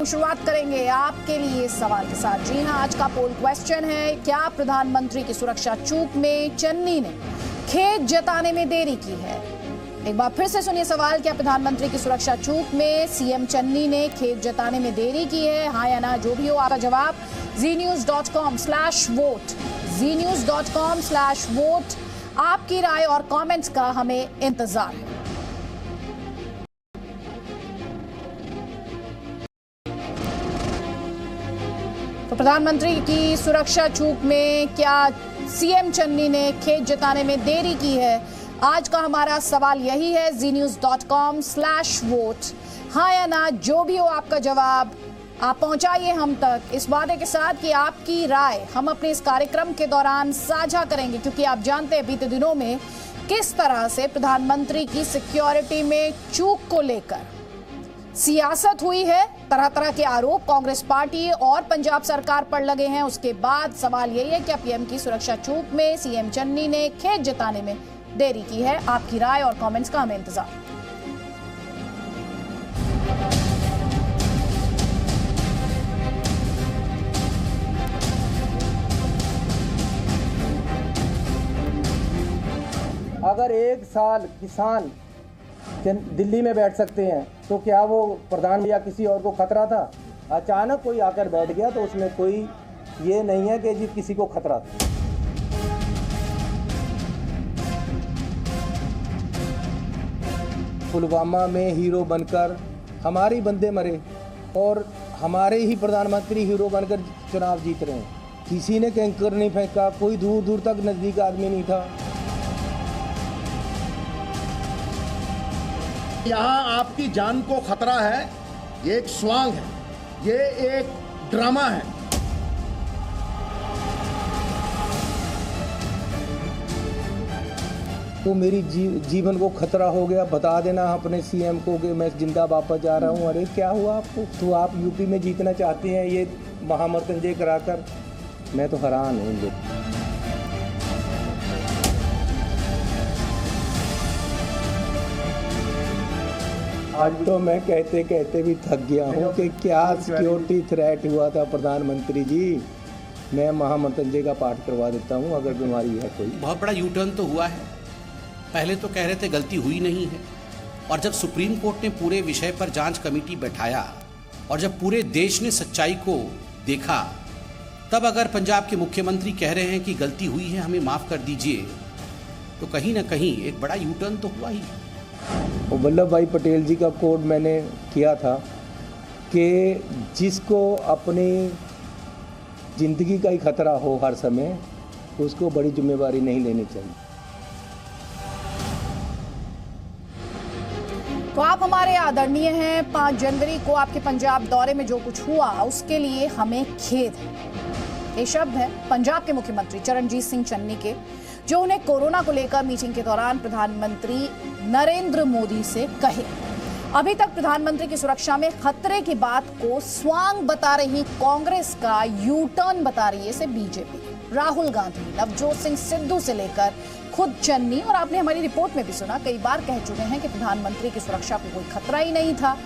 शुरुआत करेंगे आपके लिए सवाल के साथ। जी हां, आज का पोल क्वेश्चन है, क्या प्रधानमंत्री की सुरक्षा चूक में चन्नी ने खेद जताने में देरी की है? एक बार फिर से सुनिए सवाल, क्या प्रधानमंत्री की सुरक्षा चूक में सीएम चन्नी ने खेद जताने में देरी की है? हाँ या ना, जो भी हो आपका जवाब znews.com/vote, znews.com/vote। आपकी राय और कमेंट्स का हमें इंतजार है। तो प्रधानमंत्री की सुरक्षा चूक में क्या सीएम चन्नी ने खेद जताने में देरी की है? आज का हमारा सवाल यही है, znews.com/vote। हाँ या ना, जो भी हो आपका जवाब आप पहुंचाइए हम तक, इस वादे के साथ कि आपकी राय हम अपने इस कार्यक्रम के दौरान साझा करेंगे, क्योंकि आप जानते हैं बीते दिनों में किस तरह से प्रधानमंत्री की सिक्योरिटी में चूक को लेकर सियासत हुई है। तरह तरह के आरोप कांग्रेस पार्टी और पंजाब सरकार पर लगे हैं। उसके बाद सवाल यही है कि पीएम की सुरक्षा चूक में सीएम चन्नी ने खेद जताने में देरी की है। आपकी राय और कमेंट्स का हमें इंतजार। अगर एक साल किसान दिल्ली में बैठ सकते हैं तो क्या वो प्रधान या किसी और को खतरा था? अचानक कोई आकर बैठ गया तो उसमें कोई ये नहीं है कि जी किसी को खतरा था। पुलवामा में हीरो बनकर हमारे बंदे मरे और हमारे ही प्रधानमंत्री हीरो बनकर चुनाव जीत रहे हैं। किसी ने कैंकर नहीं फेंका, कोई दूर दूर तक नज़दीक आदमी नहीं था। यहाँ आपकी जान को खतरा है, ये एक स्वांग है, ये एक ड्रामा है। तो मेरी जीवन को खतरा हो गया, बता देना अपने सीएम को कि मैं जिंदा वापस जा रहा हूँ। अरे क्या हुआ आपको? तो आप यूपी में जीतना चाहते हैं ये महामृत्युंजय कराकर? मैं तो हैरान हूँ इन लोग। आज तो मैं कहते कहते भी थक गया हूँ कि क्या सिक्योरिटी थ्रेट हुआ था प्रधानमंत्री जी। मैं महामृत्युंजय का पाठ करवा देता हूँ अगर बीमारी है कोई। बहुत बड़ा यू टर्न तो हुआ है। पहले तो कह रहे थे गलती हुई नहीं है, और जब सुप्रीम कोर्ट ने पूरे विषय पर जांच कमेटी बैठाया और जब पूरे देश ने सच्चाई को देखा, तब अगर पंजाब के मुख्यमंत्री कह रहे हैं कि गलती हुई है, हमें माफ़ कर दीजिए, तो कहीं ना कहीं एक बड़ा यू टर्न तो हुआ ही। और वल्लभ भाई पटेल जी का कोड मैंने किया था कि जिसको अपनी ज़िंदगी का ही खतरा हो हर समय, उसको बड़ी जिम्मेवारी नहीं लेनी चाहिए। तो आप हमारे आदरणीय हैं। 5 जनवरी को आपके पंजाब दौरे में जो कुछ हुआ उसके लिए हमें खेद है। ये शब्द है पंजाब के मुख्यमंत्री चरणजीत सिंह चन्नी के, जो उन्हें कोरोना को लेकर मीटिंग के दौरान प्रधानमंत्री नरेंद्र मोदी से कहे। अभी तक प्रधानमंत्री की सुरक्षा में खतरे की बात को स्वांग बता रही कांग्रेस का यू टर्न बता रही है से बीजेपी। राहुल गांधी, नवजोत सिंह सिद्धू से लेकर खुद चन्नी, और आपने हमारी रिपोर्ट में भी सुना, कई बार कह चुके हैं कि प्रधानमंत्री की सुरक्षा को कोई खतरा ही नहीं था।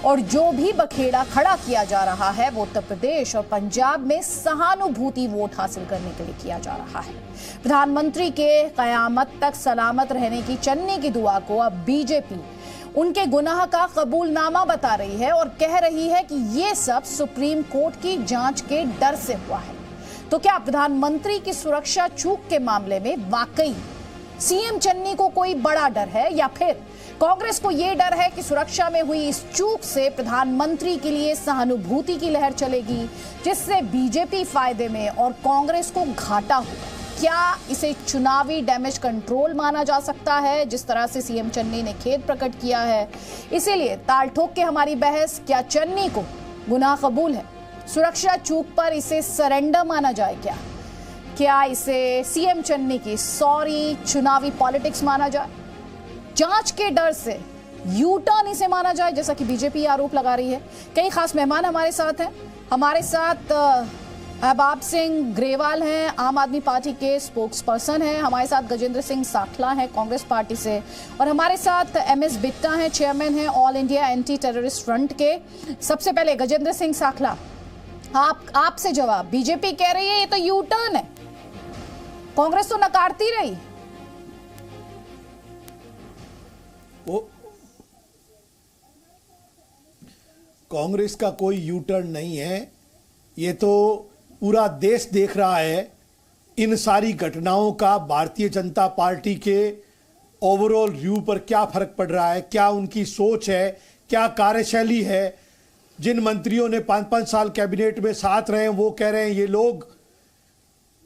और जो भी बखेड़ा खड़ा किया जा रहा है वो उत्तर प्रदेश और पंजाब में सहानुभूति वोट हासिल करने के लिए किया जा रहा है। प्रधानमंत्री के कयामत तक सलामत रहने की चन्नी की दुआ को अब बीजेपी उनके गुनाह का कबूलनामा बता रही है और कह रही है कि ये सब सुप्रीम कोर्ट की जांच के डर से हुआ है। तो क्या प्रधानमंत्री की सुरक्षा चूक के मामले में वाकई सीएम चन्नी को कोई बड़ा डर है, या फिर कांग्रेस को यह डर है कि सुरक्षा में हुई इस चूक से प्रधानमंत्री के लिए सहानुभूति की लहर चलेगी, जिससे बीजेपी फायदे में और कांग्रेस को घाटा होगा? क्या इसे चुनावी डैमेज कंट्रोल माना जा सकता है, जिस तरह से सीएम चन्नी ने खेद प्रकट किया है? इसीलिए ताल ठोक के हमारी बहस, क्या चन्नी को गुनाह कबूल है? सुरक्षा चूक पर इसे सरेंडर माना जाए क्या? क्या इसे सीएम चन्नी की सॉरी चुनावी पॉलिटिक्स माना जाए? जांच के डर से यू टर्न इसे माना जाए, जैसा कि बीजेपी आरोप लगा रही है? कई खास मेहमान हमारे साथ हैं। हमारे साथ अहबाब सिंह ग्रेवाल हैं, आम आदमी पार्टी के स्पोक्स पर्सन हैं। हमारे साथ गजेंद्र सिंह साखला हैं कांग्रेस पार्टी से, और हमारे साथ MS बिट्टा हैं, चेयरमैन हैं all India anti terrorist front के। सबसे पहले गजेंद्र सिंह साखला, आपसे जवाब। बीजेपी कह रही है ये तो यू टर्न है, कांग्रेस तो नकारती रही। कांग्रेस का कोई यू टर्न नहीं है, ये तो पूरा देश देख रहा है इन सारी घटनाओं का भारतीय जनता पार्टी के ओवरऑल व्यू पर क्या फर्क पड़ रहा है, क्या उनकी सोच है, क्या कार्यशैली है। जिन मंत्रियों ने 5-5 साल कैबिनेट में साथ रहे हैं वो कह रहे हैं ये लोग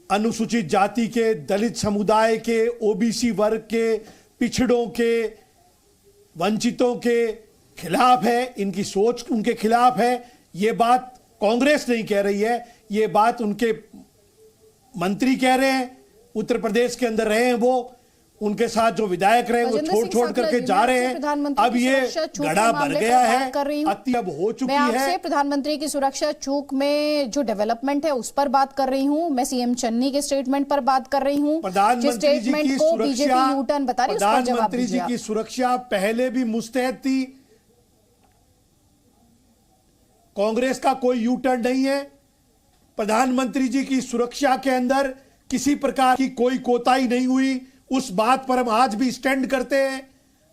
अनुसूचित जाति के, दलित समुदाय के, OBC वर्ग के, पिछड़ों के, वंचितों के खिलाफ है, इनकी सोच उनके खिलाफ है। ये बात कांग्रेस नहीं कह रही है, ये बात उनके मंत्री कह रहे हैं। उत्तर प्रदेश के अंदर रहे हैं वो, उनके साथ जो विधायक रहे वो छोड़ करके जा रहे हैं। अब ये गड़ा भर गया है, अति अब हो चुकी है। मैं आपसे प्रधानमंत्री की सुरक्षा चूक में जो डेवलपमेंट है उस पर बात कर रही हूँ, मैं CM चन्नी के स्टेटमेंट पर बात कर रही हूँ। प्रधानमंत्री जी की सुरक्षा, यूटर्न बता रही है, प्रधानमंत्री जी की सुरक्षा पहले भी मुस्तैद थी। कांग्रेस का कोई यू टर्न नहीं है। प्रधानमंत्री जी की सुरक्षा के अंदर किसी प्रकार की कोई कोताही नहीं हुई, उस बात पर हम आज भी स्टैंड करते हैं।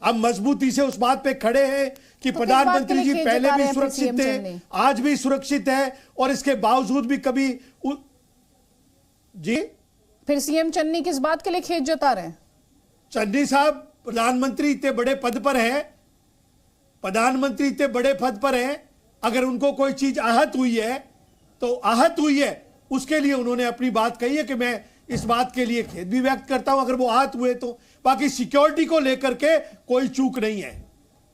हम मजबूती से उस बात पे खड़े हैं कि तो प्रधानमंत्री जी पहले भी सुरक्षित थे, आज भी सुरक्षित है, और इसके बावजूद भी कभी जी फिर CM चन्नी किस बात के लिए खेद जता रहे हैं? चन्नी साहब प्रधानमंत्री इतने बड़े पद पर हैं, प्रधानमंत्री इतने बड़े पद पर हैं, अगर उनको कोई चीज आहत हुई है तो आहत हुई है, उसके लिए उन्होंने अपनी बात कही है कि मैं इस बात के लिए खेद भी व्यक्त करता हूं अगर वो आहत हुए तो। बाकी सिक्योरिटी को लेकर के कोई चूक नहीं है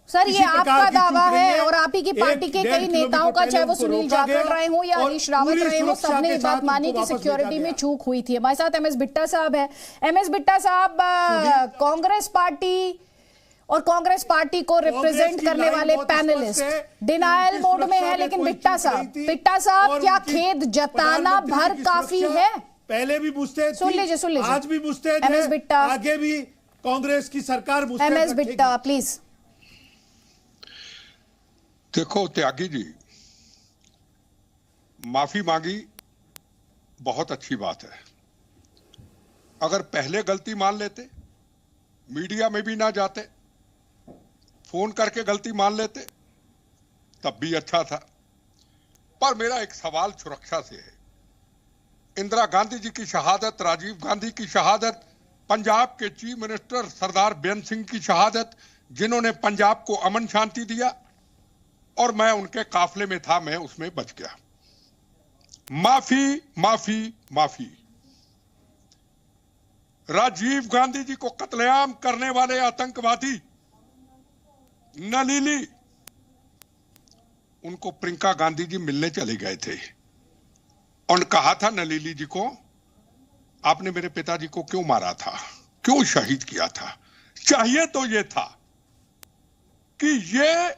सर, ये आपका दावा है और आप ही की पार्टी के कई नेताओं का, चाहे वो सुनील जाखड़ रहे हो या हरीश रावत रहे हो, सबने ये बात मानी कि सिक्योरिटी में चूक हुई थी। हमारे साथ MS बिट्टा साहब है। MS बिट्टा साहब, कांग्रेस पार्टी और कांग्रेस पार्टी को रिप्रेजेंट करने वाले पैनलिस्ट डिनायल मोड में है, लेकिन बिट्टा साहब क्या खेद जताना भर काफी है? पहले भी मुस्तैद, सुन लीजिए, आज भी मुस्तैद है, MS बिट्टा, आगे भी कांग्रेस की सरकार मुस्तैद MS बिट्टा प्लीज। देखो त्यागी जी, माफी मांगी बहुत अच्छी बात है। अगर पहले गलती मान लेते, मीडिया में भी ना जाते, फोन करके गलती मान लेते, तब भी अच्छा था। पर मेरा एक सवाल सुरक्षा से है। इंदिरा गांधी जी की शहादत, राजीव गांधी की शहादत, पंजाब के चीफ मिनिस्टर सरदार बेअंत सिंह की शहादत, जिन्होंने पंजाब को अमन शांति दिया, और मैं उनके काफले में था, मैं उसमें बच गया। माफी माफी माफी। राजीव गांधी जी को कत्लेआम करने वाले आतंकवादी नलिनी, उनको प्रियंका गांधी जी मिलने चले गए थे और कहा था नलिनी जी को, आपने मेरे पिताजी को क्यों मारा था, क्यों शहीद किया था? चाहिए तो यह था कि ये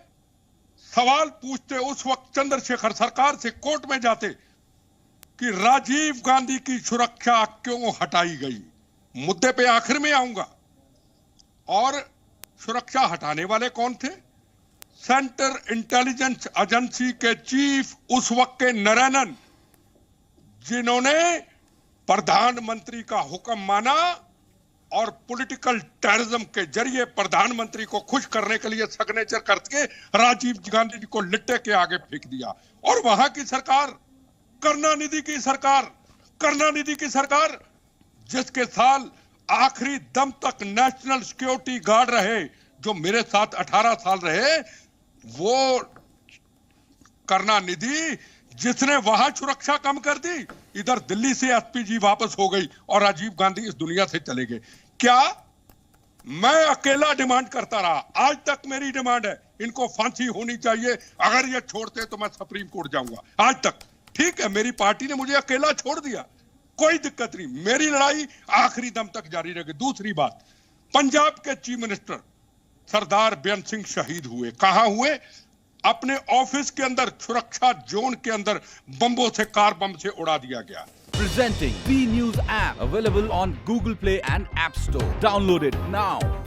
सवाल पूछते, उस वक्त चंद्रशेखर सरकार से कोर्ट में जाते कि राजीव गांधी की सुरक्षा क्यों हटाई गई। मुद्दे पे आखिर में आऊंगा। और सुरक्षा हटाने वाले कौन थे? सेंट्रल इंटेलिजेंस एजेंसी के चीफ उस वक्त के नरैनन, जिन्होंने प्रधानमंत्री का हुक्म माना और पॉलिटिकल टेररिज्म के जरिए प्रधानमंत्री को खुश करने के लिए सिग्नेचर करके राजीव गांधी जी को लिट्टे के आगे फेंक दिया। और वहां की सरकार, करुणानिधि की सरकार, जिसके साल आखिरी दम तक नेशनल सिक्योरिटी गार्ड रहे, जो मेरे साथ 18 साल रहे, वो करुणानिधि जिसने वहां सुरक्षा कम कर दी, इधर दिल्ली से SP जी वापस हो गई और राजीव गांधी इस दुनिया से चले गए। क्या मैं अकेला डिमांड करता रहा? आज तक मेरी डिमांड है, इनको फांसी होनी चाहिए। अगर ये छोड़ते तो मैं सुप्रीम कोर्ट जाऊंगा। आज तक ठीक है, मेरी पार्टी ने मुझे अकेला छोड़ दिया, कोई दिक्कत नहीं, मेरी लड़ाई आखिरी दम तक जारी रहेगी। दूसरी बात, पंजाब के चीफ मिनिस्टर सरदार बेअंत सिंह शहीद हुए, कहां हुए? अपने ऑफिस के अंदर सुरक्षा जोन के अंदर बम्बों से, कार बम से उड़ा दिया गया। Presenting B News app, available on Google Play and App Store. Download it now.